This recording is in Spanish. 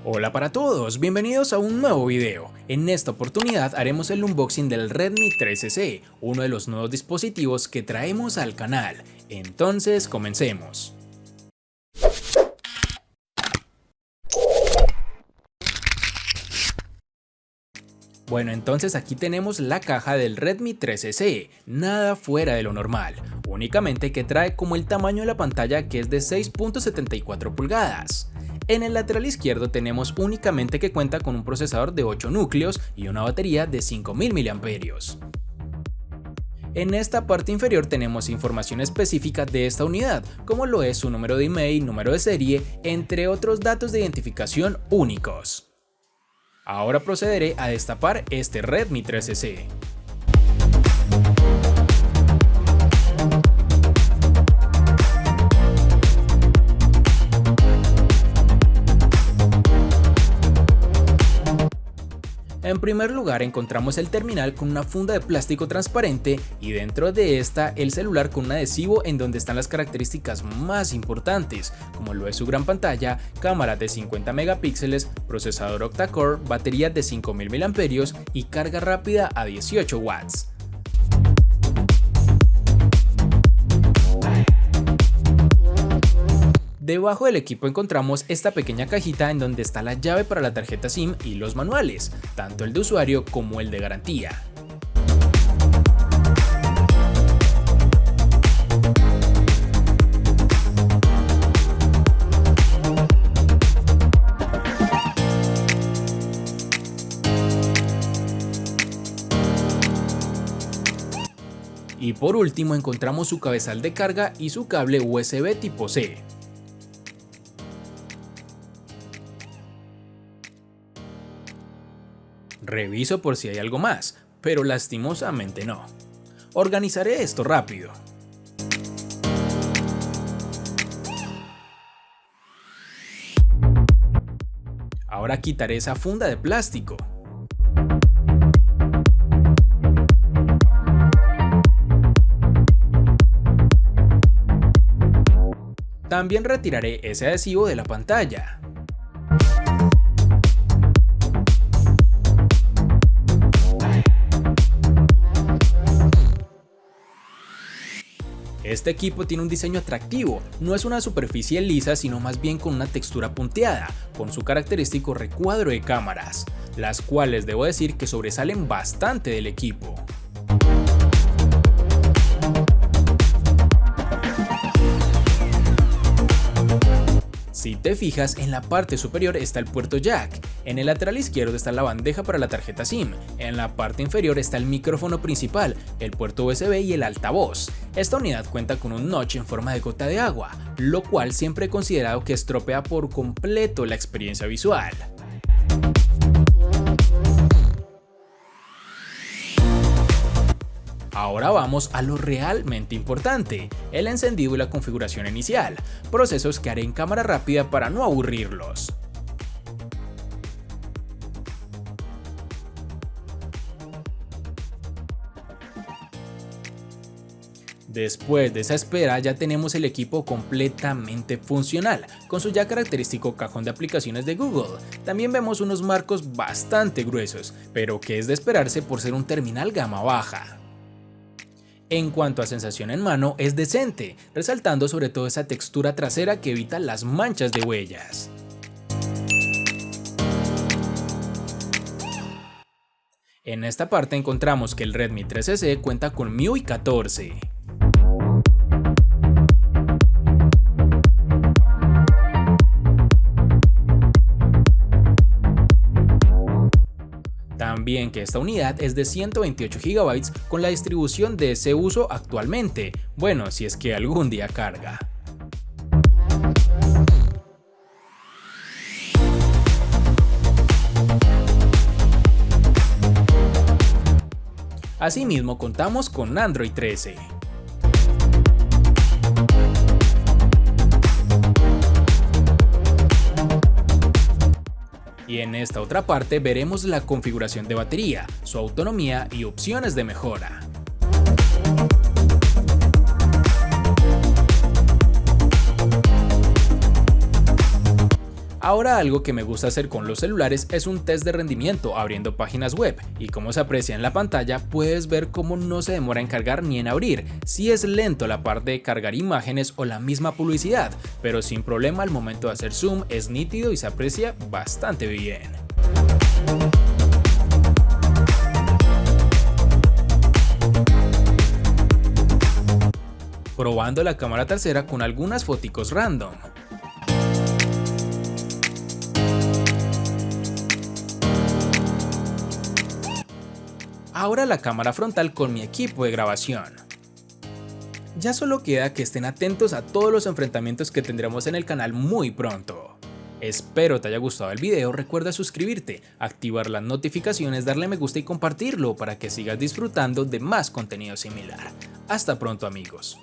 Hola para todos, bienvenidos a un nuevo video. En esta oportunidad haremos el unboxing del Redmi 13C, uno de los nuevos dispositivos que traemos al canal. Entonces comencemos. Bueno, entonces aquí tenemos la caja del Redmi 13C, nada fuera de lo normal, únicamente que trae como el tamaño de la pantalla, que es de 6.74 pulgadas. En el lateral izquierdo tenemos únicamente que cuenta con un procesador de 8 núcleos y una batería de 5000 mAh. En esta parte inferior tenemos información específica de esta unidad, como lo es su número de email, número de serie, entre otros datos de identificación únicos. Ahora procederé a destapar este Redmi 13C. En primer lugar encontramos el terminal con una funda de plástico transparente y dentro de esta el celular con un adhesivo en donde están las características más importantes, como lo es su gran pantalla, cámara de 50 megapíxeles, procesador octa-core, batería de 5000 mAh y carga rápida a 18 watts. Debajo del equipo encontramos esta pequeña cajita en donde está la llave para la tarjeta SIM y los manuales, tanto el de usuario como el de garantía. Y por último encontramos su cabezal de carga y su cable USB tipo C. Reviso por si hay algo más, pero lastimosamente no. Organizaré esto rápido. Ahora quitaré esa funda de plástico. También retiraré ese adhesivo de la pantalla. Este equipo tiene un diseño atractivo, no es una superficie lisa sino más bien con una textura punteada, con su característico recuadro de cámaras, las cuales debo decir que sobresalen bastante del equipo. Si te fijas, en la parte superior está el puerto jack, en el lateral izquierdo está la bandeja para la tarjeta SIM, en la parte inferior está el micrófono principal, el puerto USB y el altavoz. Esta unidad cuenta con un notch en forma de gota de agua, lo cual siempre he considerado que estropea por completo la experiencia visual. Ahora vamos a lo realmente importante, el encendido y la configuración inicial, procesos que haré en cámara rápida para no aburrirlos. Después de esa espera ya tenemos el equipo completamente funcional, con su ya característico cajón de aplicaciones de Google. También vemos unos marcos bastante gruesos, pero que es de esperarse por ser un terminal gama baja. En cuanto a sensación en mano, es decente, resaltando sobre todo esa textura trasera que evita las manchas de huellas. En esta parte encontramos que el Redmi 13C cuenta con MIUI 14. También que esta unidad es de 128 GB con la distribución de ese uso actualmente, bueno, si es que algún día carga. Asimismo contamos con Android 13. Y en esta otra parte veremos la configuración de batería, su autonomía y opciones de mejora. Ahora algo que me gusta hacer con los celulares es un test de rendimiento abriendo páginas web, y como se aprecia en la pantalla puedes ver cómo no se demora en cargar ni en abrir, si es lento la parte de cargar imágenes o la misma publicidad, pero sin problema al momento de hacer zoom es nítido y se aprecia bastante bien. Probando la cámara trasera con algunas foticos random. Ahora la cámara frontal con mi equipo de grabación. Ya solo queda que estén atentos a todos los enfrentamientos que tendremos en el canal muy pronto. Espero te haya gustado el video, recuerda suscribirte, activar las notificaciones, darle me gusta y compartirlo para que sigas disfrutando de más contenido similar. Hasta pronto amigos.